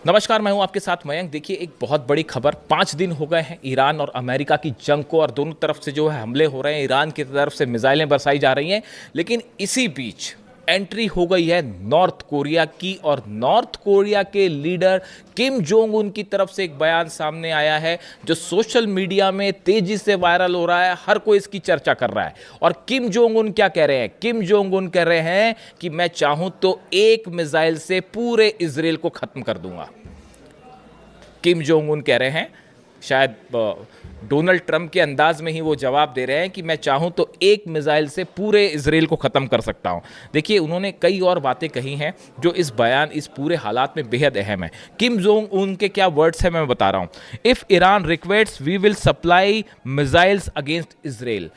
नमस्कार, मैं हूं आपके साथ मयंक। देखिए, एक बहुत बड़ी खबर। 5 दिन हो गए हैं ईरान और अमेरिका की जंग को, और दोनों तरफ से जो है हमले हो रहे हैं। ईरान की तरफ से मिसाइलें बरसाई जा रही हैं, लेकिन इसी बीच एंट्री हो गई है नॉर्थ कोरिया की, और नॉर्थ कोरिया के लीडर किम जोंग उन की तरफ से एक बयान सामने आया है जो सोशल मीडिया में तेजी से वायरल हो रहा है। हर कोई इसकी चर्चा कर रहा है। और किम जोंग उन क्या कह रहे हैं? किम जोंग उन कह रहे हैं कि मैं चाहूं तो एक मिसाइल से पूरे इजराइल को खत्म कर दूंगा। किम जोंग उन कह रहे हैं, शायद डोनाल्ड ट्रंप के अंदाज में ही वो जवाब दे रहे हैं कि मैं चाहूं तो एक मिसाइल से पूरे इजराइल को ख़त्म कर सकता हूं। देखिए, उन्होंने कई और बातें कही हैं जो इस बयान, इस पूरे हालात में बेहद अहम है। किम जोंग उन के क्या वर्ड्स हैं मैं बता रहा हूं। If Iran requests we will supply missiles against Israel.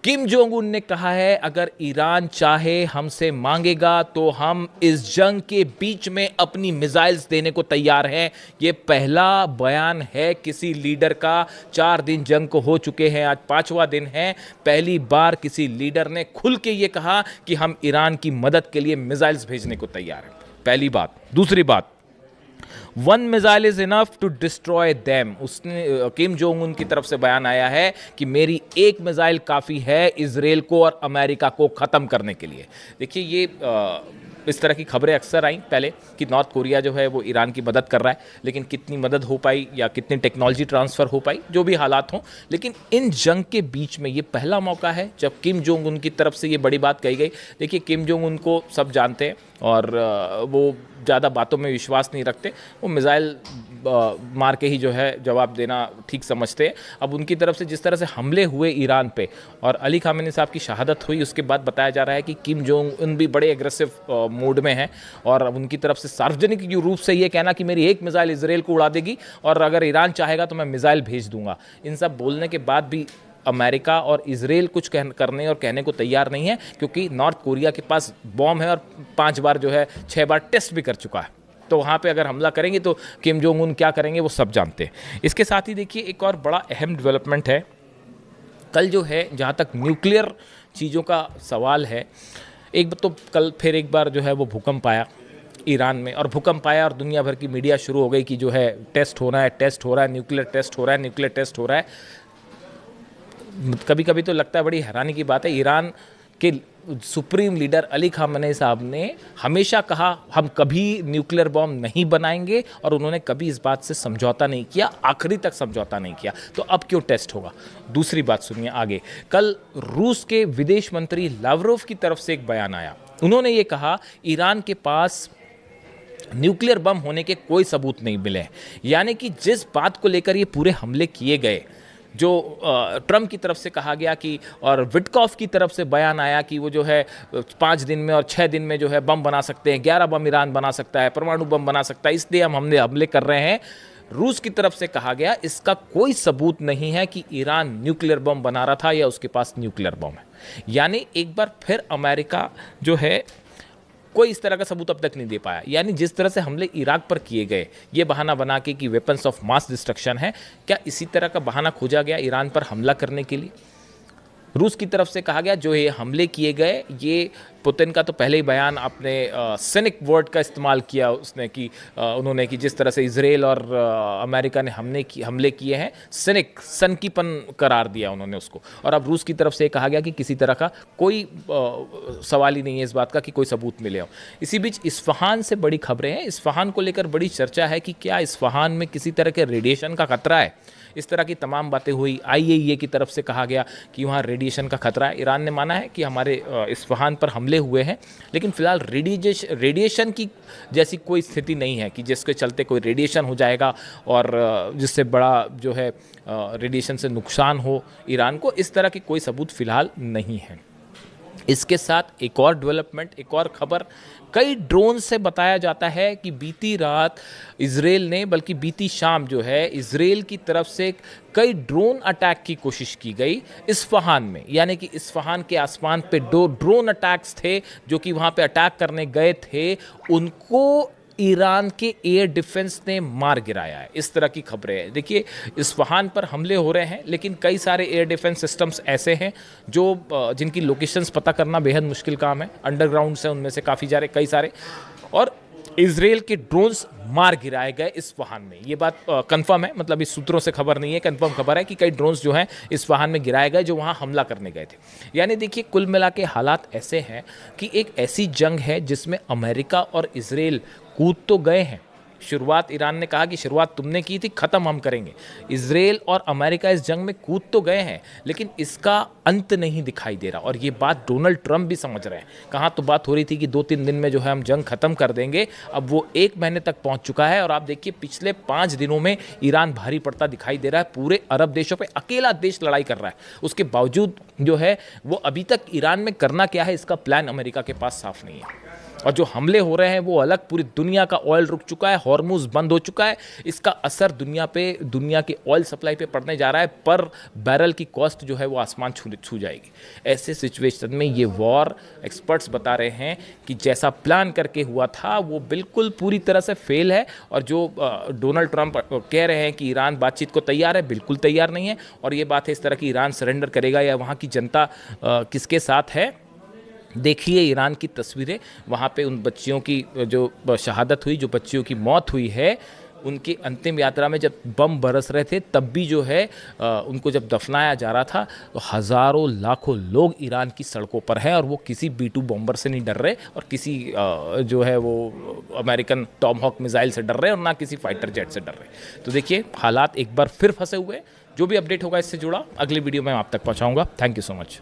Kim Jong Un ने कहा है, अगर ईरान चाहे, हमसे मांगेगा, तो हम इस जंग के बीच में अपनी मिसाइल्स देने को तैयार हैं। ये पहला बयान है किसी लीडर का। 4 दिन जंग को हो चुके हैं, आज 5वां दिन है। पहली बार किसी लीडर ने खुल के ये कहा कि हम ईरान की मदद के लिए मिसाइल्स भेजने को तैयार हैं। पहली बात। दूसरी बात, 1 missile is enough to destroy them. उसने, किम जोंग उन की तरफ से बयान आया है कि मेरी एक मिसाइल काफ़ी है इजराइल को और अमेरिका को ख़त्म करने के लिए। देखिए, ये इस तरह की खबरें अक्सर आई पहले कि नॉर्थ कोरिया जो है वो ईरान की मदद कर रहा है, लेकिन कितनी मदद हो पाई या कितनी टेक्नोलॉजी ट्रांसफ़र हो पाई, जो भी हालात हों, लेकिन इन जंग के बीच में ये पहला मौका है जब किम जोंग उन की तरफ से ये बड़ी बात कही गई। देखिए, किम जोंग उन को सब जानते हैं और वो ज़्यादा बातों में विश्वास नहीं रखते। वो मिसाइल मार के ही जो है जवाब देना ठीक समझते हैं। अब उनकी तरफ से जिस तरह से हमले हुए ईरान पे और अली खामेनी साहब की शहादत हुई, उसके बाद बताया जा रहा है कि किम जोंग उन भी बड़े एग्रेसिव मोड में हैं, और उनकी तरफ से सार्वजनिक रूप से ये कहना कि मेरी एक मिसाइल इजराइल को उड़ा देगी और अगर ईरान चाहेगा तो मैं मिसाइल भेज दूंगा। इन सब बोलने के बाद भी अमेरिका और इजराइल कुछ करने और कहने को तैयार नहीं है, क्योंकि नॉर्थ कोरिया के पास बॉम्ब है और 5 बार जो है 6 बार टेस्ट भी कर चुका है। तो वहाँ पे अगर हमला करेंगे तो किम जोंग उन क्या करेंगे वो सब जानते हैं। इसके साथ ही देखिए, एक और बड़ा अहम डेवलपमेंट है। कल जो है, जहाँ तक न्यूक्लियर चीज़ों का सवाल है, एक तो कल फिर एक बार जो है वो भूकंप आया ईरान में, और भूकंप आया और दुनिया भर की मीडिया शुरू हो गई कि जो है टेस्ट हो रहा है, टेस्ट हो रहा है, न्यूक्लियर टेस्ट हो रहा है, न्यूक्लियर टेस्ट हो रहा है। कभी कभी तो लगता है बड़ी हैरानी की बात है, ईरान के सुप्रीम लीडर अली खामेनी साहब ने हमेशा कहा हम कभी न्यूक्लियर बॉम्ब नहीं बनाएंगे, और उन्होंने कभी इस बात से समझौता नहीं किया, आखिरी तक समझौता नहीं किया। तो अब क्यों टेस्ट होगा? दूसरी बात सुनिए आगे। कल रूस के विदेश मंत्री लावरोव की तरफ से एक बयान आया। उन्होंने ये कहा, ईरान के पास न्यूक्लियर बम होने के कोई सबूत नहीं मिले। यानी कि जिस बात को लेकर ये पूरे हमले किए गए, जो ट्रंप की तरफ से कहा गया कि, और विटकॉफ की तरफ से बयान आया कि वो जो है 5 दिन में और 6 दिन में जो है बम बना सकते हैं, 11 बम ईरान बना सकता है, परमाणु बम बना सकता है, इसलिए हम हमले कर रहे हैं। रूस की तरफ से कहा गया इसका कोई सबूत नहीं है कि ईरान न्यूक्लियर बम बना रहा था या उसके पास न्यूक्लियर बम है। यानी एक बार फिर अमेरिका जो है कोई इस तरह का सबूत अब तक नहीं दे पाया। यानी जिस तरह से हमले इराक पर किए गए, ये बहाना बना के कि वेपन्स ऑफ मास डिस्ट्रक्शन है, क्या इसी तरह का बहाना खोजा गया ईरान पर हमला करने के लिए? रूस की तरफ से कहा गया जो ये हमले किए गए, ये पुतिन का तो पहले ही बयान, आपने सिनिक वर्ड का इस्तेमाल किया उसने कि उन्होंने कि जिस तरह से इजराइल और अमेरिका ने हमले किए हैं, सिनिक, सनकीपन करार दिया उन्होंने उसको। और अब रूस की तरफ से कहा गया कि किसी तरह का कोई सवाल ही नहीं है इस बात का कि कोई सबूत मिले हो। इसी बीच इस्फहान से बड़ी खबरें हैं। इस्फहान को लेकर बड़ी चर्चा है कि क्या इस्फहान में किसी तरह के रेडिएशन का खतरा है। इस तरह की तमाम बातें हुई। IAEA की तरफ से कहा गया कि वहाँ रेडिएशन का खतरा है। ईरान ने माना है कि हमारे इस्फहान पर हमले हुए हैं, लेकिन फिलहाल रेडिएशन की जैसी कोई स्थिति नहीं है कि जिसके चलते कोई रेडिएशन हो जाएगा और जिससे बड़ा जो है रेडिएशन से नुकसान हो ईरान को। इस तरह की कोई सबूत फिलहाल नहीं है। इसके साथ एक और डेवलपमेंट, एक और खबर, कई ड्रोन से बताया जाता है कि बीती रात इजराइल ने, बल्कि बीती शाम जो है, इजराइल की तरफ से कई ड्रोन अटैक की कोशिश की गई इस्फहान में। यानी कि इस्फहान के आसमान पे 2 ड्रोन अटैक्स थे जो कि वहाँ पे अटैक करने गए थे, उनको ईरान के एयर डिफेंस ने मार गिराया है। इस तरह की खबरें हैं। देखिए, इस्फहान पर हमले हो रहे हैं, लेकिन कई सारे एयर डिफेंस सिस्टम्स ऐसे हैं जो जिनकी लोकेशंस पता करना बेहद मुश्किल काम है। अंडरग्राउंड से उनमें से काफ़ी कई सारे, और इजराइल के ड्रोन्स मार गिराए गए इस्फहान में। ये बात कंफर्म है, मतलब इस सूत्रों से खबर नहीं है, कंफर्म खबर है कि कई ड्रोन्स जो हैं इस्फहान में गिराए गए जो वहाँ हमला करने गए थे। यानी देखिए कुल मिला के हालात ऐसे हैं कि एक ऐसी जंग है जिसमें अमेरिका और इजराइल कूद तो गए हैं। शुरुआत ईरान ने कहा कि शुरुआत तुमने की थी, ख़त्म हम करेंगे। इजराइल और अमेरिका इस जंग में कूद तो गए हैं लेकिन इसका अंत नहीं दिखाई दे रहा, और ये बात डोनाल्ड ट्रंप भी समझ रहे हैं। कहाँ तो बात हो रही थी कि 2-3 दिन में जो है हम जंग ख़त्म कर देंगे, अब वो 1 महीने तक पहुंच चुका है। और आप देखिए पिछले 5 दिनों में ईरान भारी पड़ता दिखाई दे रहा है। पूरे अरब देशों पर अकेला देश लड़ाई कर रहा है, उसके बावजूद जो है वो अभी तक ईरान में करना क्या है इसका प्लान अमेरिका के पास साफ नहीं है। और जो हमले हो रहे हैं वो अलग, पूरी दुनिया का ऑयल रुक चुका है, हॉर्मुज बंद हो चुका है। इसका असर दुनिया के ऑयल सप्लाई पे पड़ने जा रहा है, पर बैरल की कॉस्ट जो है वो आसमान छू जाएगी। ऐसे सिचुएशन में ये वॉर एक्सपर्ट्स बता रहे हैं कि जैसा प्लान करके हुआ था वो बिल्कुल पूरी तरह से फेल है। और जो डोनाल्ड ट्रंप कह रहे हैं कि ईरान बातचीत को तैयार है, बिल्कुल तैयार नहीं है। और ये बात है इस तरह की ईरान सरेंडर करेगा या वहाँ की जनता किसके साथ है। देखिए ईरान की तस्वीरें, वहाँ पे उन बच्चियों की जो शहादत हुई, जो बच्चियों की मौत हुई है, उनकी अंतिम यात्रा में जब बम बरस रहे थे तब भी जो है उनको जब दफनाया जा रहा था तो हज़ारों लाखों लोग ईरान की सड़कों पर हैं और वो किसी B-2 बॉम्बर से नहीं डर रहे और किसी जो है वो अमेरिकन टॉमहॉक मिसाइल से डर रहे और ना किसी फाइटर जेट से डर रहे। तो देखिए हालात एक बार फिर फंसे हुए। जो भी अपडेट होगा इससे जुड़ा अगली वीडियो में आप तक पहुँचाऊँगा। Thank you so much.